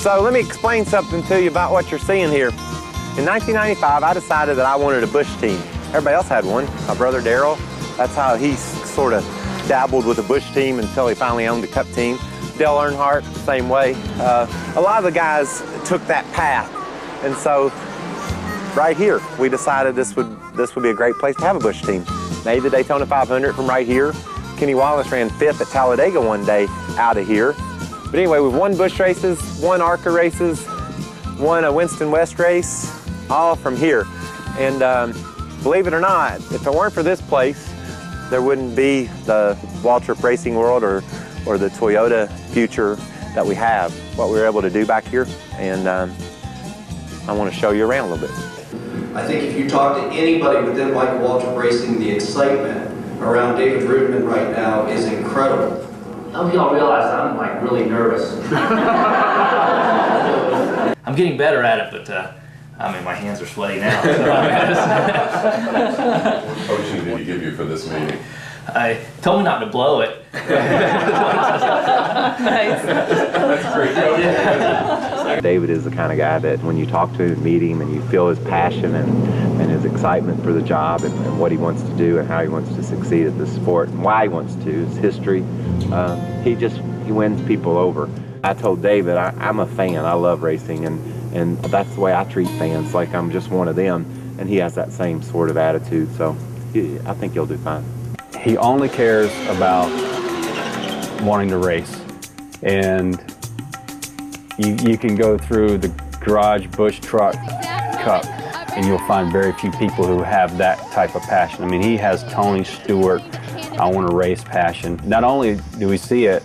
So let me explain something to you about what you're seeing here. In 1995, I decided that I wanted a bush team. Everybody else had one. My brother Daryl, that's how he sort of dabbled with a bush team until he finally owned a cup team. Dale Earnhardt, same way. A lot of the guys took that path. And so right here, we decided this would be a great place to have a bush team. Made the Daytona 500 from right here. Kenny Wallace ran 5th at Talladega one day out of here. But anyway, we've won bush races, won ARCA races, won a Winston West race, all from here. And believe it or not, if it weren't for this place, there wouldn't be the Waltrip Racing World or the Toyota future that we have, what we were able to do back here. And I want to show you around a little bit. I think if you talk to anybody within Michael Waltrip Racing, the excitement around David Rudeman right now is incredible. I hope y'all realize I'm like really nervous. I'm getting better at it, but I mean, my hands are sweaty now. What coaching did he give you for this meeting? I told me not to blow it. Nice. That's great coaching. David is the kind of guy that when you talk to him and meet him and you feel his passion and his excitement for the job and what he wants to do and how he wants to succeed at this sport and why he wants to, his history, he wins people over. I told David, I'm a fan, I love racing, and that's the way I treat fans, like I'm just one of them, and he has that same sort of attitude, so I think he'll do fine. He only cares about wanting to race, and you can go through the garage Bush Truck Cup and you'll find very few people who have that type of passion. I mean, he has Tony Stewart, I want to race passion. Not only do we see it,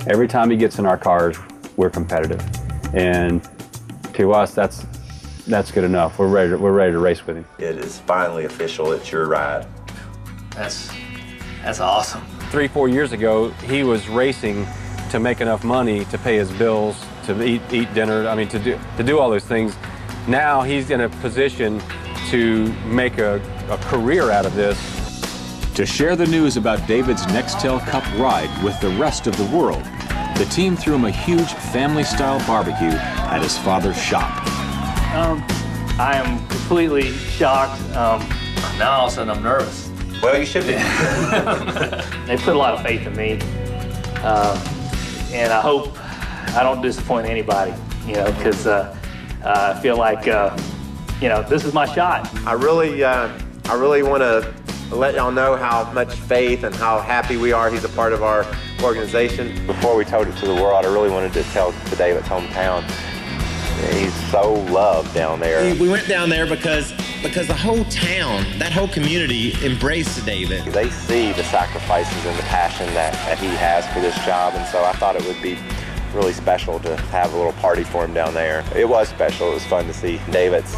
every time he gets in our cars, we're competitive. And to us, that's good enough. We're ready to race with him. It is finally official, it's your ride. That's awesome. 3-4 years ago, he was racing to make enough money to pay his bills, to eat dinner, I mean, to do all those things. Now he's in a position to make a career out of this. To share the news about David's Nextel Cup ride with the rest of the world, the team threw him a huge family-style barbecue at his father's shop. I am completely shocked. Now all of a sudden I'm nervous. Well, you should be. They put a lot of faith in me, and I hope I don't disappoint anybody, you know, because I feel like, you know, this is my shot. I really want to let y'all know how much faith and how happy we are he's a part of our organization. Before we told it to the world, I really wanted to tell to David's hometown. He's so loved down there. We went down there because the whole town, that whole community embraced David. They see the sacrifices and the passion that he has for this job, and so I thought it would be really special to have a little party for him down there. It was special. It was fun to see David's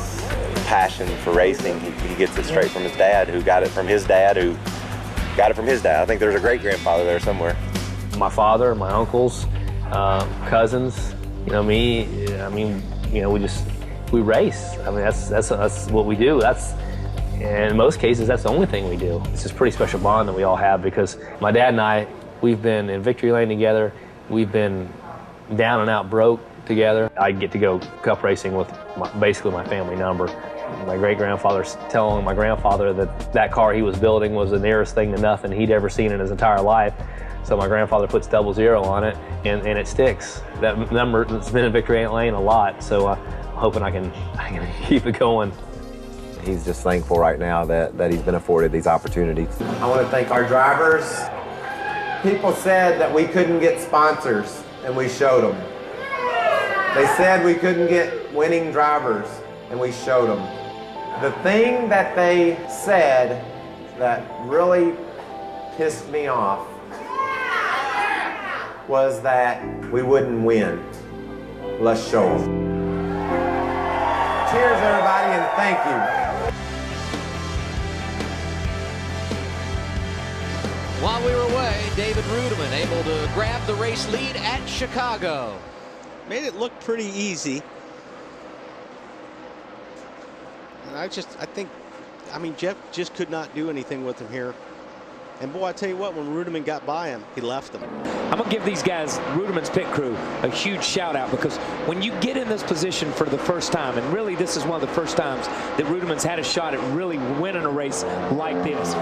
passion for racing. He gets it straight from his dad, who got it from his dad, who got it from his dad. I think there's a great-grandfather there somewhere. My father, my uncles, cousins, you know, me, I mean, you know, we race. I mean, that's what we do. And in most cases, that's the only thing we do. It's this pretty special bond that we all have because my dad and I, we've been in victory lane together. We've been down and out broke together. I get to go cup racing with basically my family number. My great-grandfather's telling my grandfather that car he was building was the nearest thing to nothing he'd ever seen in his entire life. So my grandfather puts 00 on it, and it sticks. That number has been in victory lane a lot, so I'm hoping I can keep it going. He's just thankful right now that he's been afforded these opportunities. I want to thank our drivers. People said that we couldn't get sponsors, and we showed them. They said we couldn't get winning drivers, and we showed them. The thing that they said that really pissed me off was that we wouldn't win. Let's show them. Cheers, everybody, and thank you. While we were away, David Rudeman able to grab the race lead at Chicago. Made it look pretty easy. And I mean, Jeff just could not do anything with him here. And boy, I tell you what, when Ruderman got by him, he left him. I'm going to give these guys, Ruderman's pit crew, a huge shout out, because when you get in this position for the first time, and really this is one of the first times that Ruderman's had a shot at really winning a race like this,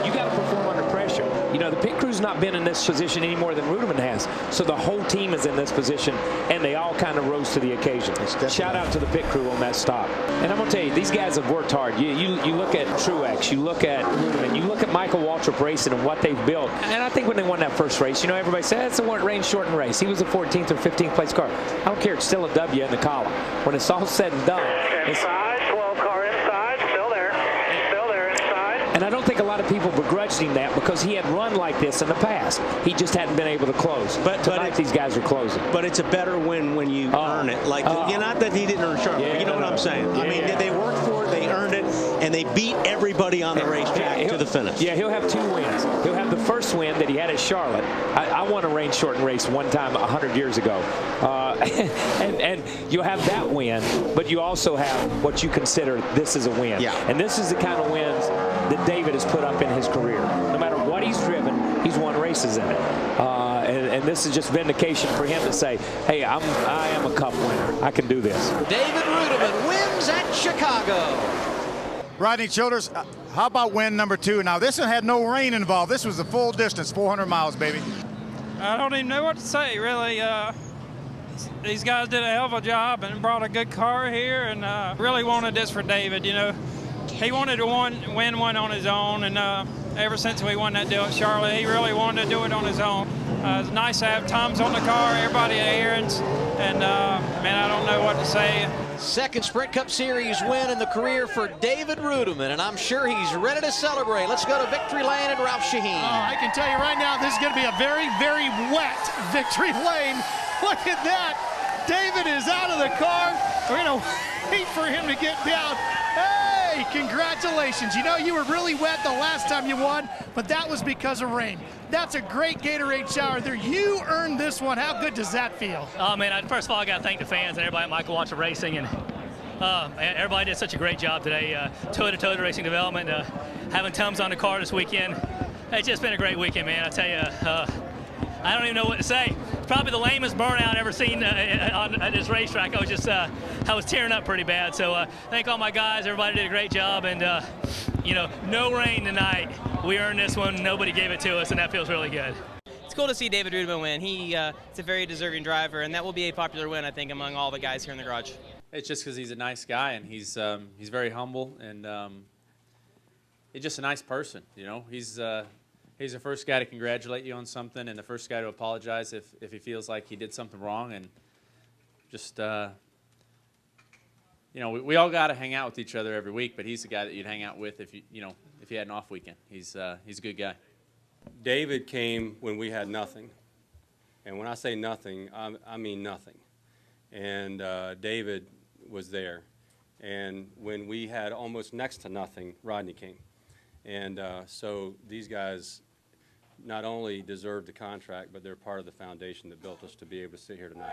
you got to perform under pressure. You know, the pit crew's not been in this position any more than Ruderman has, so the whole team is in this position, and they all kind of rose to the occasion. Shout out to the pit crew on that stop. And I'm going to tell you, these guys have worked hard. You look at Truex, you look at Ruderman, you look at Michael Waltrip Racing and what they've built. And I think when they won that first race, you know, everybody said it's a rain-shortened race. He was a 14th or 15th place car. I don't care, it's still a W in the column. When it's all said and done. Inside, 12 car inside, still there inside. And I don't think a lot of people begrudged him that, because he had run like this in the past. He just hadn't been able to close. But tonight these guys are closing. But it's a better win when you earn it. Like, you know, not that he didn't earn Charlotte, but you know what I'm saying. I mean, they worked for it, they earned it, and they beat everybody on the racetrack to the finish. Yeah, he'll have 2 wins. He'll have the first win that he had at Charlotte. I won a rain-shortened race one time 100 years ago. And you'll have that win, but you also have what you consider this is a win. Yeah. And this is the kind of wins that David has put up in his career. No matter what he's driven, he's won races in it. And this is just vindication for him to say, hey, I am a Cup winner. I can do this. David Ruderman wins at Chicago. Rodney Childers, how about win number 2? Now, this one had no rain involved. This was the full distance, 400 miles, baby. I don't even know what to say, really. These guys did a hell of a job and brought a good car here, and really wanted this for David. You know, he wanted to win one on his own, and ever since we won that deal at Charlotte, he really wanted to do it on his own. It's nice to have Tom's on the car, everybody at Aaron's, and man, I don't know what to say. Second Sprint Cup Series win in the career for David Ruderman, and I'm sure he's ready to celebrate. Let's go to Victory Lane and Ralph Shaheen. I can tell you right now, this is going to be a very, very wet Victory Lane. Look at that. David is out of the car. We're going to wait for him to get down. Hey, congratulations. You know, you were really wet the last time you won, but that was because of rain. That's a great Gatorade shower there. You earned this one. How good does that feel? Oh, man, first of all, I got to thank the fans and everybody at Michael Waltrip Racing. And everybody did such a great job today. Toyota Racing Development, having Tums on the car this weekend. It's just been a great weekend, man. I tell you, I don't even know what to say. It's probably the lamest burnout I've ever seen at this racetrack. I was tearing up pretty bad. So thank all my guys. Everybody did a great job. And, you know, no rain tonight. We earned this one. Nobody gave it to us, and that feels really good. It's cool to see David Ruderman win. He's a very deserving driver, and that will be a popular win, I think, among all the guys here in the garage. It's just because he's a nice guy, and he's very humble, and he's just a nice person. You know, he's the first guy to congratulate you on something, and the first guy to apologize if he feels like he did something wrong, and just you know, we all got to hang out with each other every week, but he's the guy that you'd hang out with if you had an off weekend. He's a good guy. David came when we had nothing. And when I say nothing, I mean nothing. And David was there. And when we had almost next to nothing, Rodney came. And so these guys not only deserve the contract, but they're part of the foundation that built us to be able to sit here tonight.